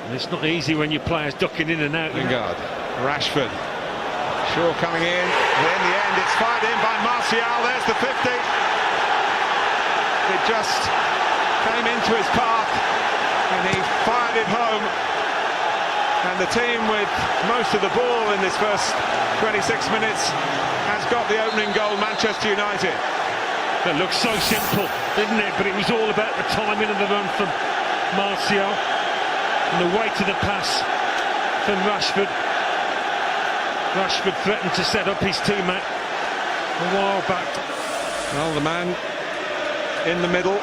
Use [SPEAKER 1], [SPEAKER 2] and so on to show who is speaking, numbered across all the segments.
[SPEAKER 1] And it's not easy when your players ducking in and out.
[SPEAKER 2] Lingard, Rashford, Shaw coming in. In the end, it's fired in by Martial. There's the 50. It just came into his path, and he fired it home. And the team with most of the ball in this first 26 minutes has got the opening goal, Manchester United.
[SPEAKER 1] That looked so simple, didn't it? But it was all about the timing of the run from Martial and the weight of the pass from Rashford. Rashford threatened to set up his teammate a while back.
[SPEAKER 2] Well, the man in the middle,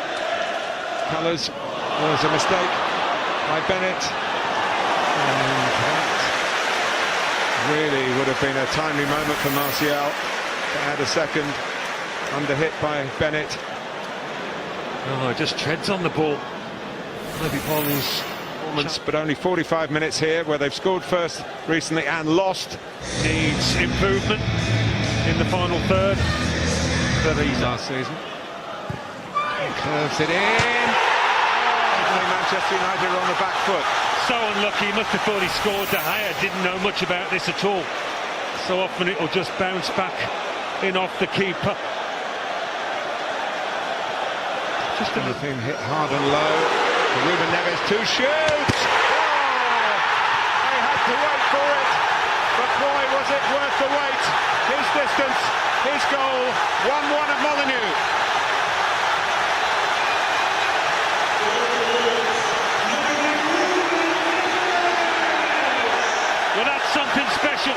[SPEAKER 2] Colours, was a mistake by Bennett. And that really would have been a timely moment for Martial to add a second, under hit by Bennett.
[SPEAKER 1] Oh, just treads on the ball. Maybe Paul's
[SPEAKER 2] performance, but only 45 minutes here, where they've scored first recently and lost.
[SPEAKER 1] Needs improvement in the final third. Very easy
[SPEAKER 2] Last season. Curves it in. Manchester United are on the back foot.
[SPEAKER 1] So unlucky, he must have thought he scored. De Gea didn't know much about this at all. So often it'll just bounce back in off the keeper.
[SPEAKER 2] Just everything hit hard and low. Ruben Neves to shoot. Oh, they had to wait for it, but boy was it worth the wait. His distance, his goal, 1-1 at Molineux.
[SPEAKER 1] Well, that's something special.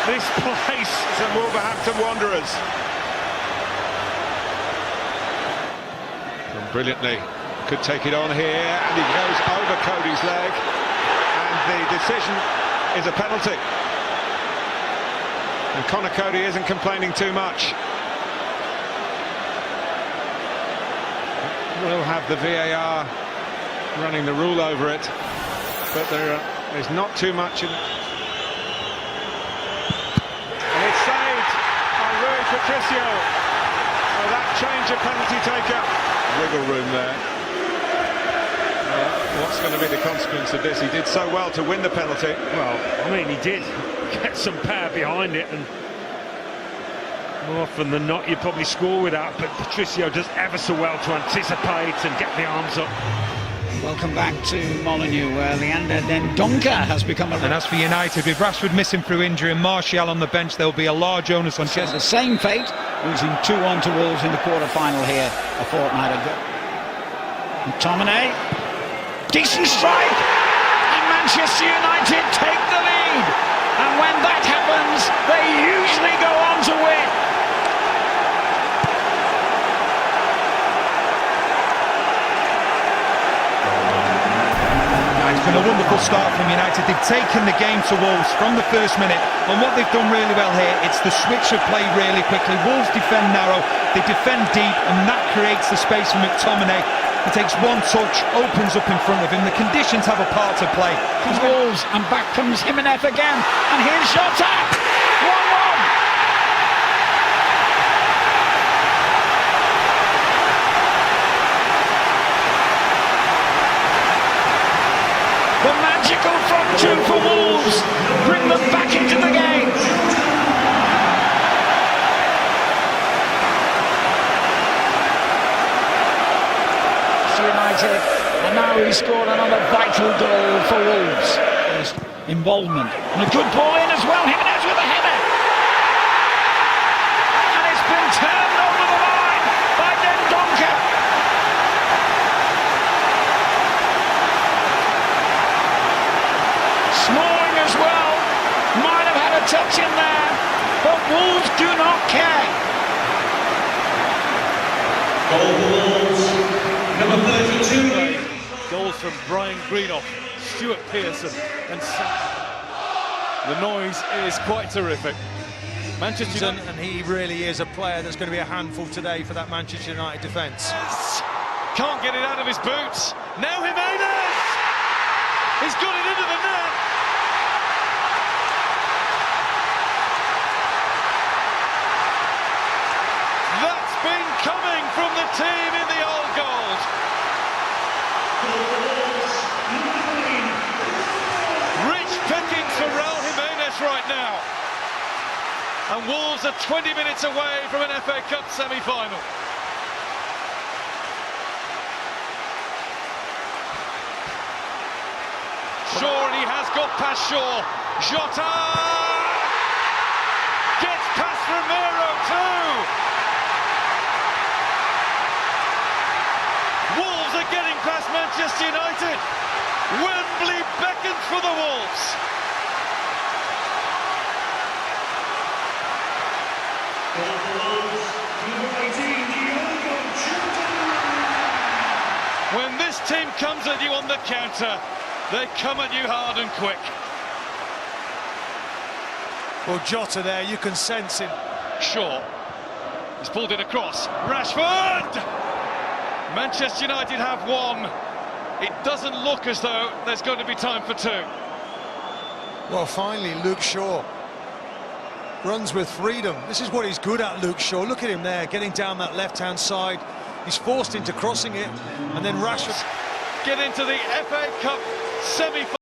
[SPEAKER 1] This place
[SPEAKER 2] is at Wolverhampton Wanderers. Brilliantly, could take it on here, and he goes over Cody's leg, and the decision is a penalty. And Connor Cody isn't complaining too much. We'll have the VAR running the rule over it, but there's not too much in. And it's saved by Rui Patricio. Oh, that change of penalty taker. Wiggle room there. What's going to be the consequence of this? He did so well to win the penalty.
[SPEAKER 1] Well, I mean, he did get some power behind it, and more often than not you probably score with that, but Patricio does ever so well to anticipate and get the arms up.
[SPEAKER 3] Welcome back to Molineux, where Leander Dendoncker has become a...
[SPEAKER 4] And as for United, with Rashford missing through injury and Martial on the bench, there'll be a large onus on
[SPEAKER 3] Chelsea. The same fate, losing 2-1 to Wolves in the quarter-final here a fortnight ago. McTominay, decent strike, and Manchester United take the lead. And when that happens, they usually go on to win.
[SPEAKER 4] It's been a wonderful start from United. They've taken the game to Wolves from the first minute, and what they've done really well here, it's the switch of play really quickly. Wolves defend narrow, they defend deep, and that creates the space for McTominay. He takes one touch, opens up in front of him. The conditions have a part to play.
[SPEAKER 3] He's Wolves, and back comes Jimenez again, and here's Jota. 1-1. The magical front two for Wolves bring them back into the game. United, and now he scored another vital goal for Wolves. There's involvement, and a good ball in as well. Jimenez with a header, and it's been turned over the line by Dendoncker. Smalling as well, might have had a touch in there, but Wolves do not care.
[SPEAKER 5] Goal for Wolves, number 32.
[SPEAKER 6] Goals from Brian Greenoff, Stuart Pearson and Sam. The noise is quite terrific. Manchester United, and he really is a player that's going to be a handful today for that Manchester United defence. Can't get it out of his boots. Now Jimenez! He's got it into the net. That's been coming from the team in the old gold. Raul Jimenez right now. And Wolves are 20 minutes away from an FA Cup semi-final. Shaw, and he has got past Shaw. Jota gets past Romero too. Wolves are getting past Manchester United. Wembley beckons for the Wolves. When this team comes at you on the counter, they come at you hard and quick.
[SPEAKER 7] Well, Jota there, you can sense him.
[SPEAKER 6] Shaw, he's pulled it across. Rashford! Manchester United have one. It doesn't look as though there's going to be time for two.
[SPEAKER 7] Well, finally, Luke Shaw runs with freedom. This is what he's good at, Luke Shaw. Look at him there, getting down that left-hand side. He's forced into crossing it, and then Rashford
[SPEAKER 6] get into the FA Cup semi-final.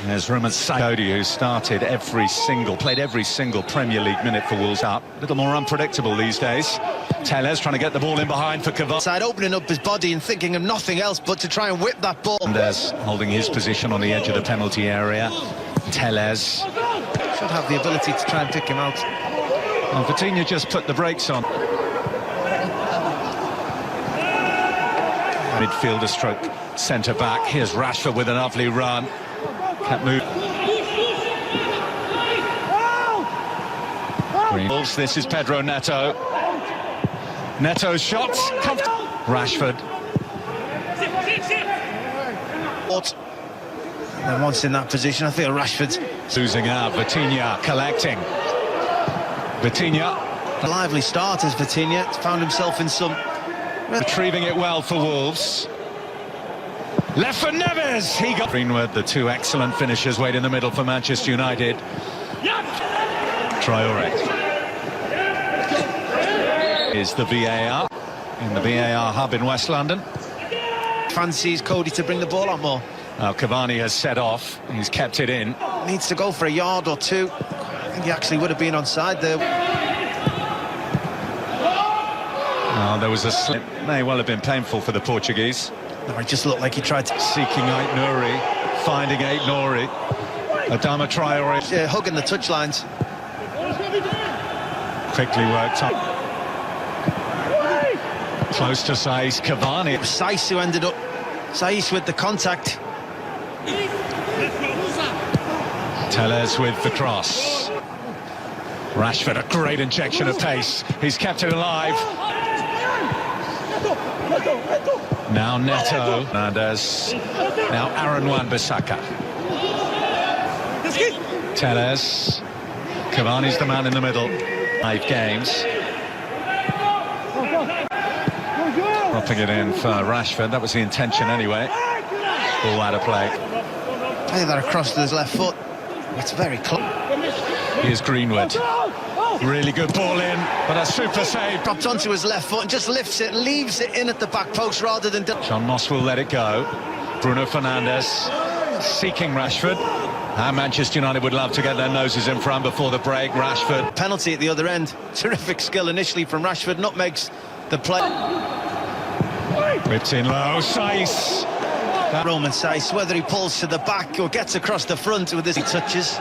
[SPEAKER 3] There's rumours Cody, who played every single Premier League minute for Wolves, up. A little more unpredictable these days. Tellez trying to get the ball in behind for Cavani.
[SPEAKER 8] Side opening up his body and thinking of nothing else but to try and whip that ball.
[SPEAKER 3] And there's holding his position on the edge of the penalty area. Tellez
[SPEAKER 8] should have the ability to try and pick him out.
[SPEAKER 3] Well, Vitinha just put the brakes on. Midfielder stroke centre back. Here's Rashford with a lovely run. Can't move. Wolves, this is Pedro Neto. Neto's shots. Rashford.
[SPEAKER 8] And once in that position, I feel Rashford's
[SPEAKER 3] losing out. Vitinha collecting. Vitinha.
[SPEAKER 8] A lively start as Vitinha found himself in some...
[SPEAKER 3] Retrieving it well for Wolves. Left for Neves. He got Greenwood. The two excellent finishers wait in the middle for Manchester United. Traore is the VAR in the VAR hub in West London.
[SPEAKER 8] Fancies Cody to bring the ball out more.
[SPEAKER 3] Now Cavani has set off. He's kept it in.
[SPEAKER 8] Needs to go for a yard or two. I think he actually would have been onside there.
[SPEAKER 3] Oh, there was a slip. May well have been painful for the Portuguese.
[SPEAKER 8] No, it just looked like he tried to...
[SPEAKER 3] Seeking Ait-Nouri, finding Ait-Nouri. Adama Traore.
[SPEAKER 8] Yeah, hugging the touchlines.
[SPEAKER 3] Quickly worked up. Close to Saiss. Cavani.
[SPEAKER 8] It was Saiss who ended up... Saiss with the contact.
[SPEAKER 3] Tellez with the cross. Rashford, a great injection of pace. He's kept it alive. Now Neto. Hernandez. Now Aaron Wan-Bissaka. Tellez. Cavani's the man in the middle. 5 games. Dropping it in for Rashford. That was the intention anyway. Ball out of play.
[SPEAKER 8] Play that across to his left foot. It's very close.
[SPEAKER 3] Here's Greenwood. Really good ball in, but a super save.
[SPEAKER 8] Dropped onto his left foot and just lifts it, leaves it in at the back post rather than...
[SPEAKER 3] John Moss will let it go. Bruno Fernandes seeking Rashford. And Manchester United would love to get their noses in front before the break. Rashford.
[SPEAKER 8] Penalty at the other end. Terrific skill initially from Rashford. Nutmegs the play.
[SPEAKER 3] Whipped in low. Saiss.
[SPEAKER 8] Roman Saiss, whether he pulls to the back or gets across the front with his touches.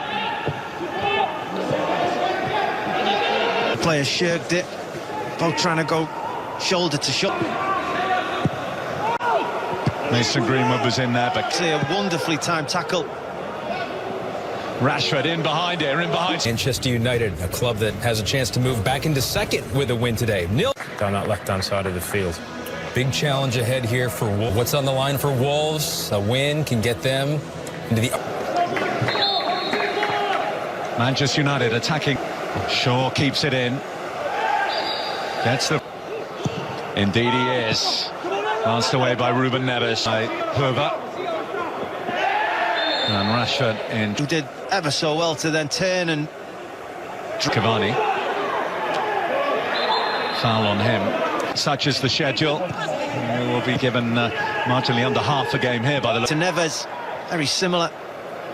[SPEAKER 8] The player shirked it. Both trying to go shoulder to shoulder.
[SPEAKER 3] Mason Greenwood was in there, but...
[SPEAKER 8] A wonderfully timed tackle.
[SPEAKER 3] Rashford in behind here, in behind.
[SPEAKER 9] Manchester United, a club that has a chance to move back into second with a win today.
[SPEAKER 10] Down that left-hand side of the field.
[SPEAKER 9] Big challenge ahead here for Wolves. What's on the line for Wolves? A win can get them into the...
[SPEAKER 3] Manchester United attacking. Shaw keeps it in. Gets the... Indeed he is. Passed away by Ruben Neves. By Hoover. And Rashford in.
[SPEAKER 8] Who did ever so well to then turn and...
[SPEAKER 3] Cavani. Foul on him. Such is the schedule. He will be given marginally under half a game here by the...
[SPEAKER 8] To Neves. very similar.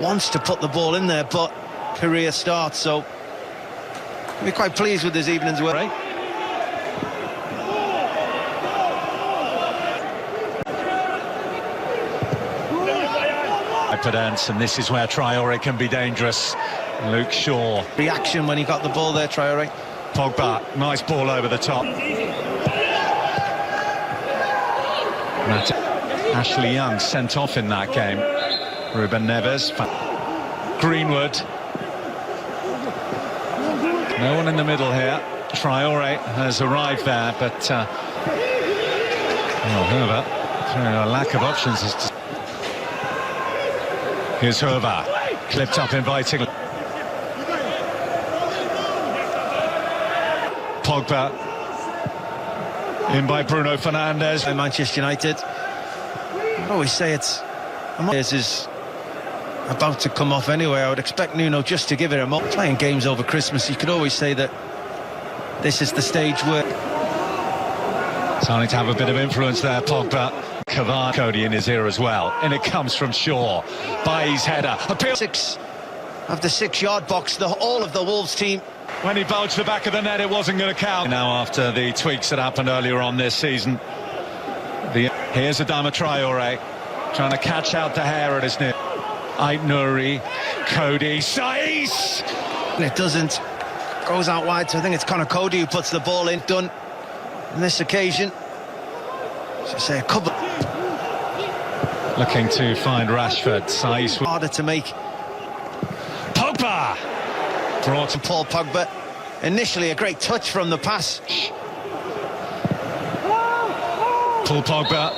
[SPEAKER 8] Wants to put the ball in there, but career starts, so we're quite pleased with this evening's work. Right?
[SPEAKER 11] And this is where Traore can be dangerous. Luke Shaw.
[SPEAKER 8] Reaction when he got the ball there, Traore.
[SPEAKER 11] Pogba, nice ball over the top. Ashley Young sent off in that game. Ruben Neves. Greenwood. No one in the middle here. Traore has arrived there, but Herber, a lack of options. Here's Herber, clipped up invitingly. Pogba, in by Bruno Fernandes.
[SPEAKER 8] Manchester United. I always say this is about to come off anyway. I would expect Nuno just to give it a moment. Playing games over Christmas, you could always say that this is the stage where...
[SPEAKER 11] Starting to have a bit of influence there, Pogba. Cody in his ear as well, and it comes from Shaw by his header.
[SPEAKER 8] Six of the 6-yard box, all of the Wolves team.
[SPEAKER 11] When he bulged the back of the net, it wasn't going to count. Now, after the tweaks that happened earlier on this season, here's Adama Traore trying to catch out the hair at his neck. Ait-Nouri, Cody, Saiz!
[SPEAKER 8] And it doesn't. Goes out wide, so I think it's Connor Cody who puts the ball in. Done on this occasion. So say a couple.
[SPEAKER 11] Looking to find Rashford. Saiz
[SPEAKER 8] harder to make.
[SPEAKER 11] Pogba!
[SPEAKER 8] Brought to Paul Pogba. Initially a great touch from the pass.
[SPEAKER 11] Paul Pogba.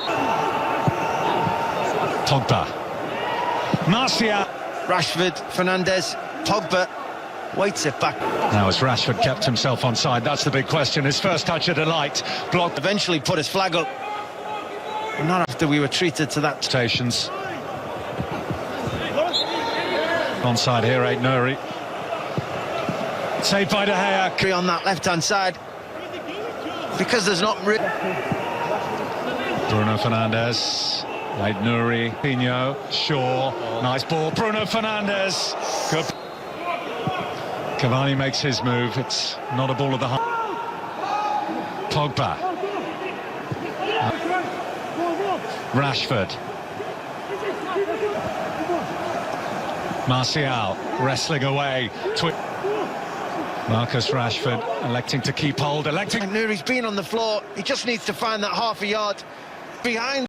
[SPEAKER 11] Pogba. Martial.
[SPEAKER 8] Rashford, Fernandes, Pogba waits it back.
[SPEAKER 11] Now as Rashford kept himself onside, that's the big question. His first touch of delight. Blocked.
[SPEAKER 8] Eventually put his flag up. Not after we were treated to that.
[SPEAKER 11] Stations. Onside here, Ait-Nouri. Saved by De Gea.
[SPEAKER 8] On that left-hand side. Because there's not...
[SPEAKER 11] Bruno Fernandes. Ait-Nouri. Pino. Shaw. Nice ball. Bruno Fernandes. Good. Cavani makes his move. It's not a ball of the heart. Pogba. Rashford. Martial wrestling away. Marcus Rashford electing to keep hold. Ait-Nouri's
[SPEAKER 8] been on the floor. He just needs to find that half a yard behind.